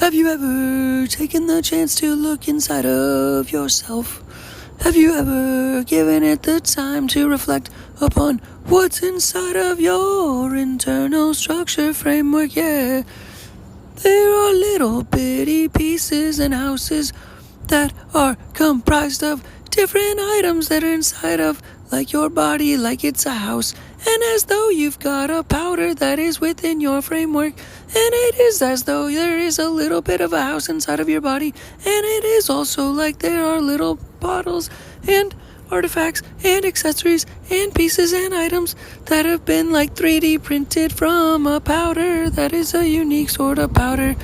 Have you ever taken the chance to look inside of yourself? Have you ever given it the time to reflect upon what's inside of your internal structure framework? Yeah, there are little bitty pieces and houses that are comprised of different items that are inside of like your body, like it's a house. And as though you've got a powder that is within your framework, and it is as though there is a little bit of a house inside of your body, and it is also like there are little bottles and artifacts and accessories and pieces and items that have been like 3D printed from a powder that is a unique sort of powder,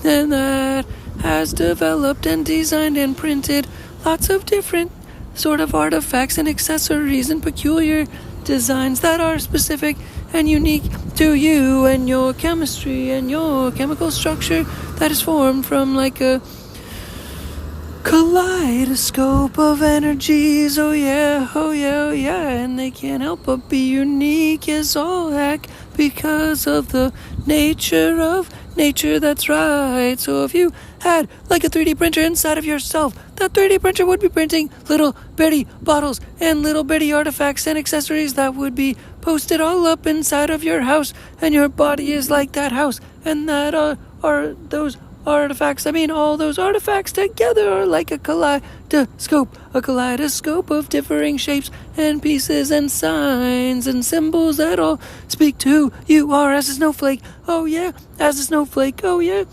and that has developed and designed and printed lots of different sort of artifacts and accessories and peculiar designs that are specific and unique to you and your chemistry and your chemical structure that is formed from like a kaleidascope of energies. Oh yeah, oh yeah, oh yeah. And they can't help but be unique as all heck because of the nature of nature. That's right. So if you had like a 3D printer inside of yourself, that 3D printer would be printing little bitty bottles and little bitty artifacts and accessories that would be posted all up inside of your house, and your body is like that house, and that are those artifacts. I mean, all those artifacts together are like a kaleidoscope of differing shapes and pieces and signs and symbols that all speak to who you are as a snowflake. Oh yeah, as a snowflake. Oh yeah,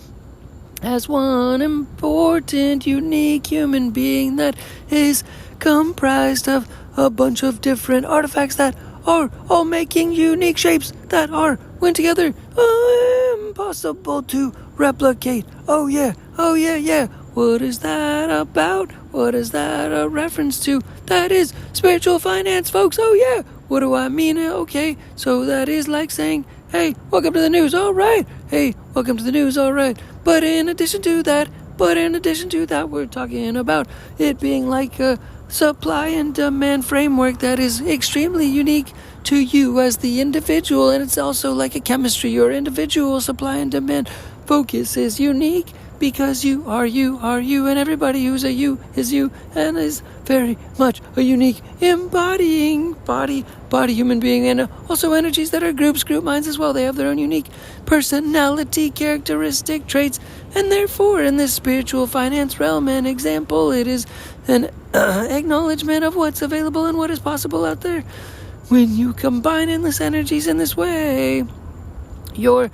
as one important, unique human being that is comprised of a bunch of different artifacts that are all making unique shapes that are, when together, impossible to replicate. Oh yeah, oh yeah, yeah. What is that about? What is that a reference to? That is spiritual finance, folks. Oh yeah. What do I mean? Okay, so that is like saying, hey, welcome to the news. All right. Hey, welcome to the news. All right. But in addition to that, we're talking about it being like a supply and demand framework that is extremely unique to you as the individual, and it's also like a chemistry. Your individual supply and demand focus is unique because you, and everybody who's a you is you, and is very much a unique embodying body human being, and also energies that are group minds as well. They have their own unique personality, characteristic traits, and therefore in this spiritual finance realm and example, it is an acknowledgement of what's available and what is possible out there. When you combine endless energies in this way, your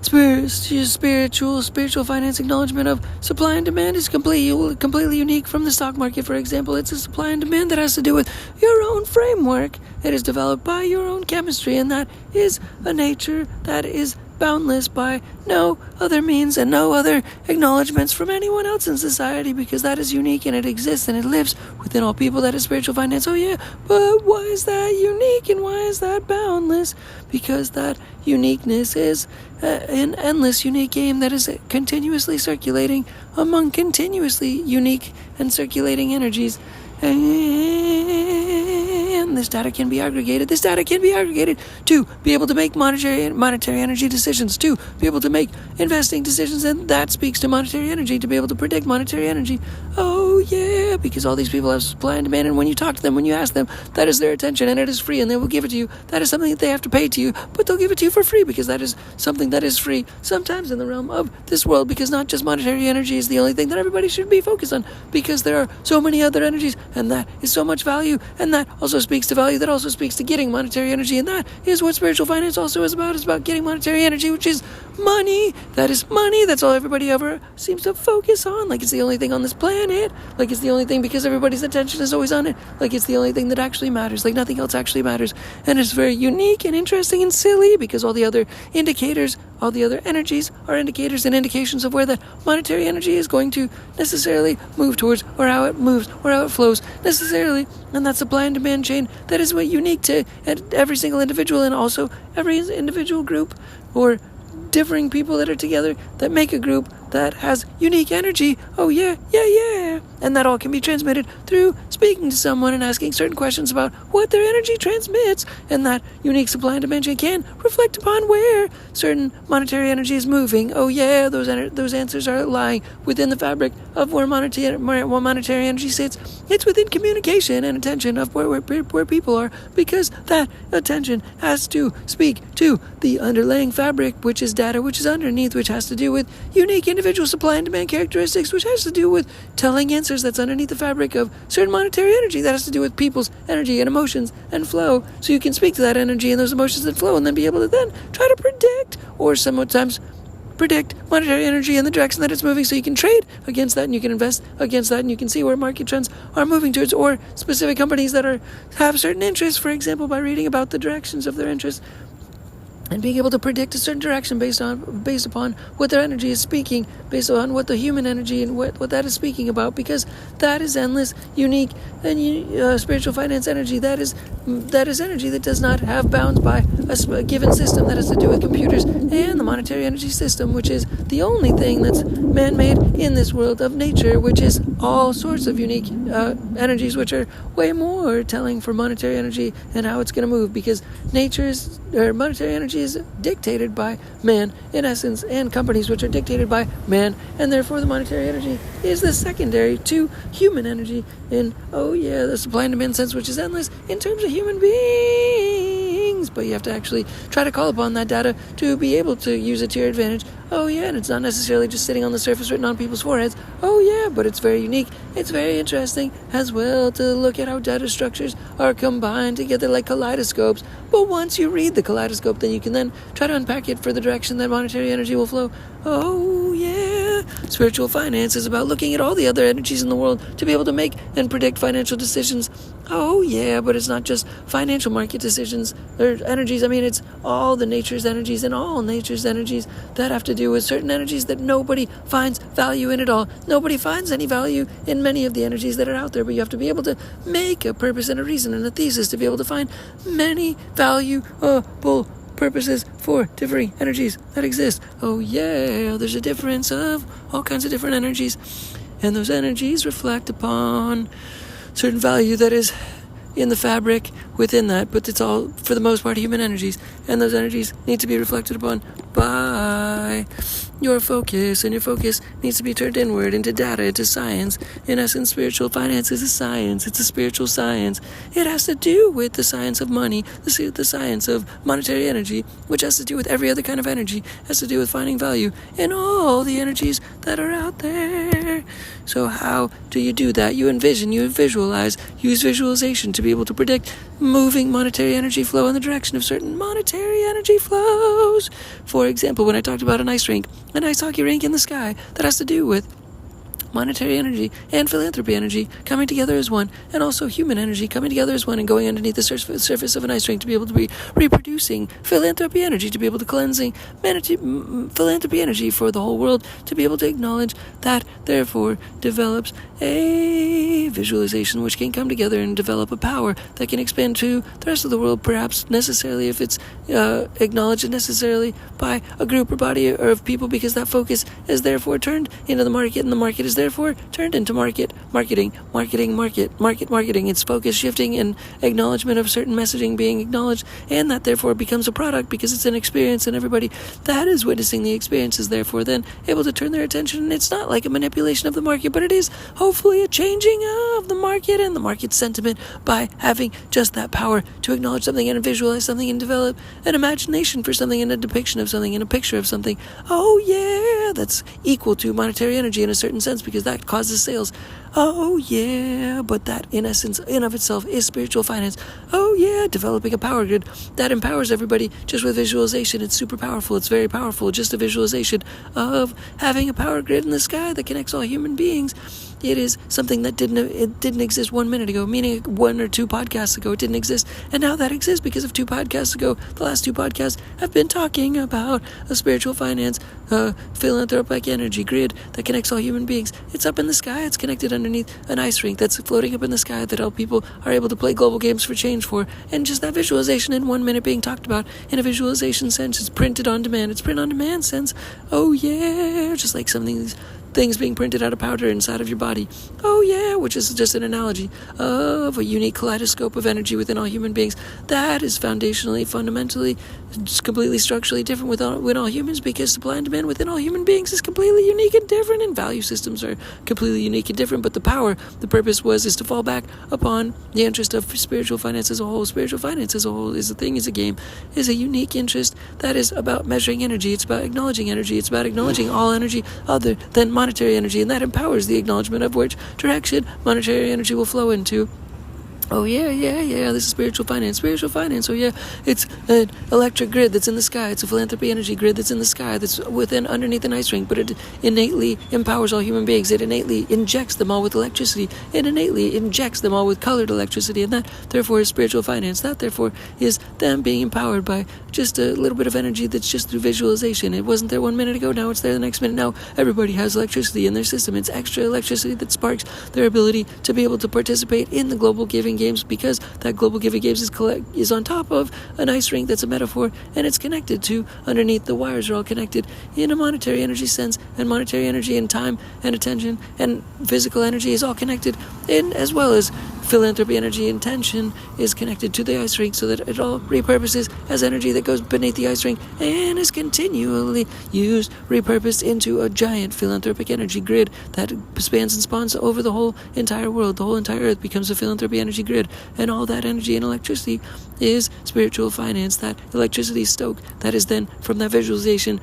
spiritual finance acknowledgement of supply and demand is completely unique from the stock market. For example, it's a supply and demand that has to do with your own framework. It is developed by your own chemistry, and that is a nature that is boundless by no other means and no other acknowledgments from anyone else in society, because that is unique and it exists and it lives within all people. That is spiritual finance. Oh yeah, but why is that unique and why is that boundless? Because that uniqueness is an endless unique game that is continuously circulating among continuously unique and circulating energies. And this data can be aggregated. This data can be aggregated to be able to make monetary energy decisions, to be able to make investing decisions, and that speaks to monetary energy, to be able to predict monetary energy. Oh yeah, because all these people have supply and demand, and when you talk to them, when you ask them, that is their attention, and it is free, and they will give it to you. That is something that they have to pay to you, but they'll give it to you for free, because that is something that is free sometimes in the realm of this world, because not just monetary energy is the only thing that everybody should be focused on, because there are so many other energies, and that is so much value, and that also speaks to value, that also speaks to getting monetary energy, and that is what spiritual finance also is about. It's about getting monetary energy, which is money. That is money. That's all everybody ever seems to focus on, like it's the only thing on this planet, like it's the only thing because everybody's attention is always on it, like it's the only thing that actually matters, like nothing else actually matters. And it's very unique and interesting and silly, because all the other indicators, all the other energies are indicators and indications of where that monetary energy is going to necessarily move towards, or how it moves, or how it flows necessarily. And that supply and demand chain, that is what unique to every single individual, and also every individual group or differing people that are together that make a group that has unique energy. Oh yeah, yeah, yeah. And that all can be transmitted through speaking to someone and asking certain questions about what their energy transmits. And that unique supply and demand chain can reflect upon where certain monetary energy is moving. Oh yeah, those answers are lying within the fabric of where monetary energy sits. It's within communication and attention of where people are, because that attention has to speak to the underlying fabric, which is data, which is underneath, which has to do with unique individual supply and demand characteristics, which has to do with telling answers that's underneath the fabric of certain monetary energy that has to do with people's energy and emotions and flow. So you can speak to that energy and those emotions and flow, and then be able to then try to predict, or sometimes predict, monetary energy and the direction that it's moving, so you can trade against that and you can invest against that, and you can see where market trends are moving towards, or specific companies that have certain interests, for example, by reading about the directions of their interests and being able to predict a certain direction based upon what their energy is speaking, based on what the human energy and what that is speaking about, because that is endless, unique, and spiritual finance energy. That is energy that does not have bounds by a given system that has to do with computers and the monetary energy system, which is the only thing that's man-made in this world of nature, which is all sorts of unique energies, which are way more telling for monetary energy and how it's going to move, because monetary energy is dictated by man, in essence, and companies which are dictated by man, and therefore the monetary energy is the secondary to human energy in, the supply and demand sense, which is endless in terms of human beings. But you have to actually try to call upon that data to be able to use it to your advantage. And it's not necessarily just sitting on the surface written on people's foreheads. But it's very unique. It's very interesting as well to look at how data structures are combined together like kaleidoscopes. But once you read the kaleidoscope, then you can then try to unpack it for the direction that monetary energy will flow. Spiritual finance is about looking at all the other energies in the world to be able to make and predict financial decisions. But it's not just financial market decisions or energies. It's all the nature's energies and all nature's energies that have to do with certain energies that nobody finds value in at all. Nobody finds any value in many of the energies that are out there, but you have to be able to make a purpose and a reason and a thesis to be able to find many valuable purposes for differing energies that exist. There's a difference of all kinds of different energies, and those energies reflect upon certain value that is in the fabric within that, but it's all, for the most part, human energies, and those energies need to be reflected upon by your focus, and your focus needs to be turned inward into data, into science. In essence, spiritual finance is a science. It's a spiritual science. It has to do with the science of money, the science of monetary energy, which has to do with every other kind of energy, has to do with finding value in all the energies that are out there. So how do you do that? You envision, you visualize, use visualization to be able to predict moving monetary energy flow in the direction of certain monetary energy flows. For example, when I talked about an ice hockey rink in the sky, that has to do with monetary energy and philanthropy energy coming together as one, and also human energy coming together as one and going underneath the surface of an ice rink to be able to be reproducing philanthropy energy, to be able to cleansing philanthropy energy for the whole world, to be able to acknowledge that, therefore develops a visualization which can come together and develop a power that can expand to the rest of the world, perhaps necessarily if it's acknowledged necessarily by a group or body or of people, because that focus is therefore turned into the market, and the market is therefore turned into marketing. It's focus shifting and acknowledgement of certain messaging being acknowledged, and that therefore becomes a product because it's an experience, and everybody that is witnessing the experience is therefore then able to turn their attention. And it's not like a manipulation of the market, but it is hopefully a changing of the market and the market sentiment by having just that power to acknowledge something and visualize something and develop an imagination for something and a depiction of something and a picture of something. That's equal to monetary energy in a certain sense, because that causes sales. But that in essence, in of itself, is spiritual finance. Developing a power grid that empowers everybody just with visualization. It's super powerful. It's very powerful. Just a visualization of having a power grid in the sky that connects all human beings It is something that didn't exist 1 minute ago, meaning 1 or 2 podcasts ago it didn't exist, and now that exists because of 2 podcasts ago. The last 2 podcasts have been talking about a spiritual finance, philanthropic energy grid that connects all human beings. It's up in the sky. It's connected underneath an ice rink that's floating up in the sky that all people are able to play global games for change for. And just that visualization in 1 minute being talked about in a visualization sense. It's printed on demand. It's print on demand sense. Oh yeah, just like things being printed out of powder inside of your body. Oh yeah, which is just an analogy of a unique kaleidoscope of energy within all human beings that is foundationally, fundamentally, just completely structurally different within all humans, because supply and demand within all human beings is completely unique and different, and value systems are completely unique and different. But the purpose is to fall back upon the interest of spiritual finance as a whole. Spiritual finance as a whole is a game, is a unique interest that is about measuring energy. It's about acknowledging energy. It's about acknowledging all energy other than monetary energy, and that empowers the acknowledgement of which direction monetary energy will flow into. Oh yeah, this is spiritual finance, oh yeah, it's an electric grid that's in the sky, it's a philanthropy energy grid that's in the sky, that's underneath an ice rink, but it innately empowers all human beings, it innately injects them all with electricity, it innately injects them all with colored electricity, and that therefore is spiritual finance, that therefore is them being empowered by just a little bit of energy that's just through visualization. It wasn't there 1 minute ago, now it's there the next minute. Now everybody has electricity in their system, it's extra electricity that sparks their ability to be able to participate in the global giving games, because that global giving games is on top of an ice rink that's a metaphor, and it's connected to underneath. The wires are all connected in a monetary energy sense, and monetary energy and time and attention and physical energy is all connected, in as well as philanthropy energy. Intention is connected to the ice rink, so that it all repurposes as energy that goes beneath the ice rink and is continually used, repurposed into a giant philanthropic energy grid that spans and spawns over the whole entire world. The whole entire earth becomes a philanthropy energy grid, and all that energy and electricity is spiritual finance. That electricity stoke that is then from that visualization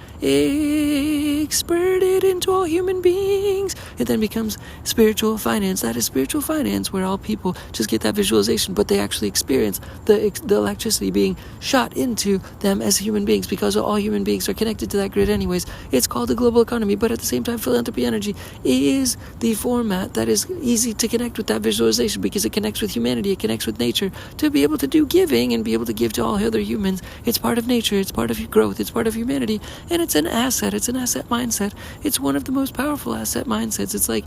experted into all human beings. It then becomes spiritual finance. That is spiritual finance, where all people just get that visualization, but they actually experience the electricity being shot into them as human beings, because all human beings are connected to that grid anyways. It's called a global economy, but at the same time, philanthropy energy is the format that is easy to connect with that visualization, because it connects with humanity, it connects with nature, to be able to do giving and be able to give to all other humans. It's part of nature, it's part of growth, it's part of humanity, and it's an asset mindset. It's one of the most powerful asset mindsets. It's like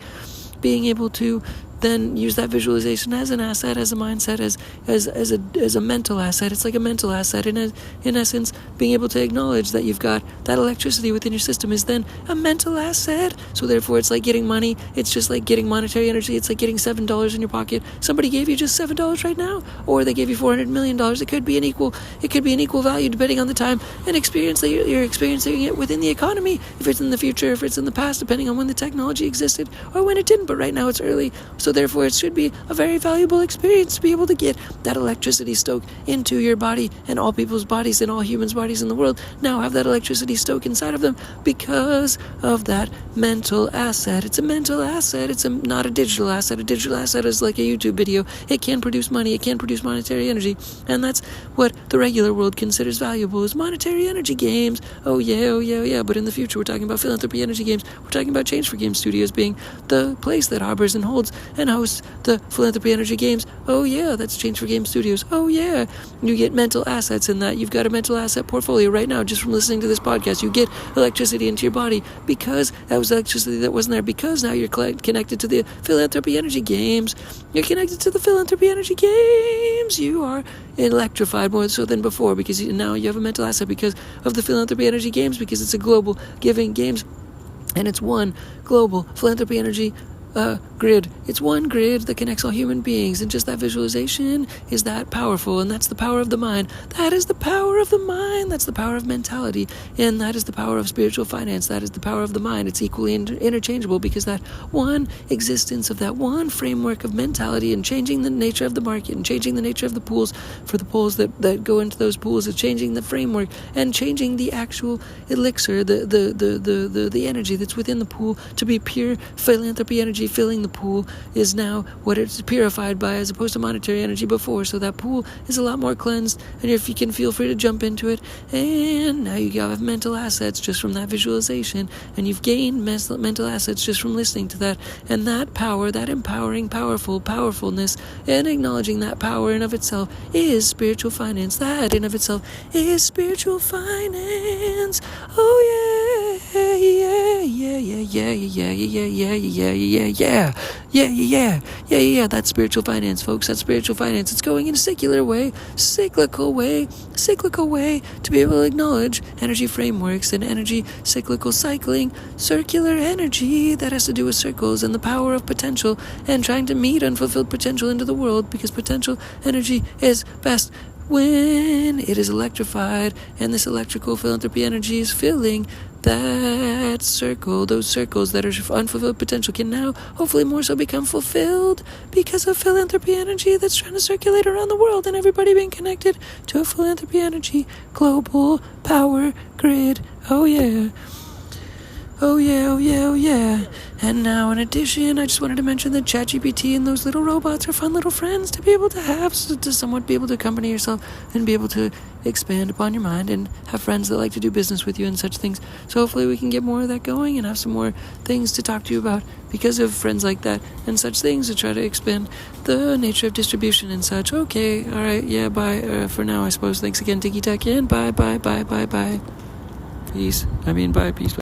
being able to then use that visualization as an asset, as a mindset, as a mental asset. It's like a mental asset. In essence, being able to acknowledge that you've got that electricity within your system is then a mental asset. So therefore, it's like getting money. It's just like getting monetary energy. It's like getting $7 in your pocket. Somebody gave you just $7 right now, or they gave you $400 million. It could be an equal value depending on the time and experience that you're experiencing it within the economy. If it's in the future, if it's in the past, depending on when the technology existed or when it didn't. But right now, it's early. So therefore, it should be a very valuable experience to be able to get that electricity stoked into your body, and all people's bodies and all humans' bodies in the world now have that electricity stoked inside of them because of that mental asset. It's a mental asset. It's not a digital asset. A digital asset is like a YouTube video. It can produce money. It can produce monetary energy, and that's what the regular world considers valuable, is monetary energy games. Oh yeah. But in the future, we're talking about philanthropy energy games. We're talking about Change4Games Studios being the place that harbors and holds and hosts the philanthropy energy games. Oh yeah, that's Change4Games Studios. Oh yeah, you get mental assets in that. You've got a mental asset portfolio right now just from listening to this podcast. You get electricity into your body because that was electricity that wasn't there, because now you're connected to the philanthropy energy games. You're connected to the philanthropy energy games. You are electrified more so than before, because now you have a mental asset because of the philanthropy energy games, because it's a global giving games, and it's one global philanthropy energy grid. It's one grid that connects all human beings, and just that visualization is that powerful, and that's the power of the mind. That is the power of the mind. That's the power of mentality, and that is the power of spiritual finance. That is the power of the mind. It's equally interchangeable, because that one existence of that one framework of mentality and changing the nature of the market and changing the nature of the pools for the pools that go into those pools is changing the framework and changing the actual elixir, the energy that's within the pool to be pure philanthropy energy energy filling the pool is now what it's purified by, as opposed to monetary energy before. So that pool is a lot more cleansed, and if you can, feel free to jump into it. And now you have mental assets just from that visualization, and you've gained mental assets just from listening to that. And that power, that empowering, powerfulness, and acknowledging that power in of itself is spiritual finance. That in of itself is spiritual finance. Oh yeah. That's spiritual finance, folks. That's spiritual finance. It's going in a cyclical way to be able to acknowledge energy frameworks and energy cyclical cycling, circular energy that has to do with circles and the power of potential and trying to meet unfulfilled potential into the world, because potential energy is best when it is electrified, and this electrical philanthropy energy is filling that circle. Those circles that are unfulfilled potential can now hopefully more so become fulfilled because of philanthropy energy that's trying to circulate around the world, and everybody being connected to a philanthropy energy global power grid. Oh yeah. And now, in addition, I just wanted to mention that ChatGPT and those little robots are fun little friends to be able to have, to somewhat be able to accompany yourself and be able to expand upon your mind and have friends that like to do business with you and such things. So hopefully we can get more of that going and have some more things to talk to you about because of friends like that and such things, to try to expand the nature of distribution and such. Okay, all right, yeah, bye for now, I suppose. Thanks again, DINKY, and bye. Peace. Bye.